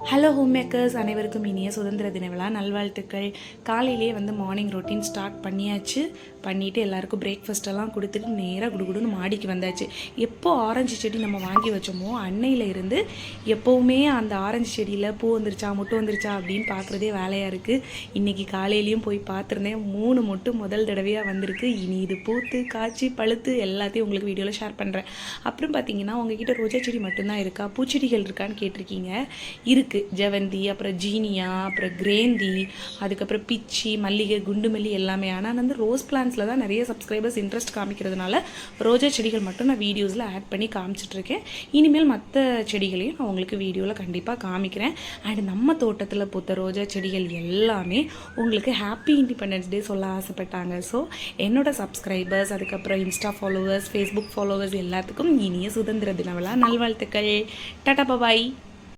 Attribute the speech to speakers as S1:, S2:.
S1: Hello home makers, அனைவருக்கும் இனிய சுதந்திர தின விழா நல்வாழ்த்துக்கள். காலையிலே மார்னிங் ரொட்டீன் ஸ்டார்ட் பண்ணிவிட்டு எல்லாருக்கும் பிரேக்ஃபாஸ்ட்டெல்லாம் கொடுத்துட்டு நேராக குடுகுடுன்னு மாடிக்கு வந்தாச்சு. எப்போ ஆரஞ்சு செடி நம்ம வாங்கி வச்சோமோ அன்னையில் இருந்து எப்போவுமே அந்த ஆரஞ்சு செடியில் பூ வந்துருச்சா மொட்டு வந்துருச்சா அப்படின்னு பார்க்குறதே வேலையாக இருக்குது. இன்றைக்கி காலையிலையும் போய் பார்த்துருந்தேன். 3 மொட்டு முதல் தடவையாக வந்திருக்கு. இனி இது பூத்து காய்ச்சி பழுத்து எல்லாத்தையும் உங்களுக்கு வீடியோவில் ஷேர் பண்ணுறேன். அப்புறம் பார்த்தீங்கன்னா உங்ககிட்ட ரோஜா செடி மட்டும்தான் இருக்கா, பூச்செடிகள் இருக்கான்னு கேட்டிருக்கீங்க. இருக்குது. ஜெவந்தி, அப்புறம் ஜீனியா, அப்புறம் கிரேந்தி, அதுக்கப்புறம் பிச்சி, மல்லிகை, குண்டு மல்லி எல்லாமே. ஆனால் ரோஸ் பிளான்ஸில் தான் நிறைய சப்ஸ்கிரைபர்ஸ் இன்ட்ரெஸ்ட் காமிக்கிறதுனால ரோஜா செடிகள் மட்டும் நான் வீடியோஸில் ஆட் பண்ணி காமிச்சிட்ருக்கேன். இனிமேல் மற்ற செடிகளையும் நான் உங்களுக்கு வீடியோவில் கண்டிப்பாக காமிக்கிறேன். அண்ட் நம்ம தோட்டத்தில் பூத்த ரோஜா செடிகள் எல்லாமே உங்களுக்கு ஹாப்பி இண்டிபெண்டன்ஸ் டே சொல்ல ஆசைப்பட்டாங்க. ஸோ என்னோட சப்ஸ்கிரைபர்ஸ், அதுக்கப்புறம் இன்ஸ்டா ஃபாலோவர்ஸ், ஃபேஸ்புக் ஃபாலோவர்ஸ் எல்லாத்துக்கும் இனிய சுதந்திர தின விழா நல்வாழ்த்துக்கள். டாடா பாய்.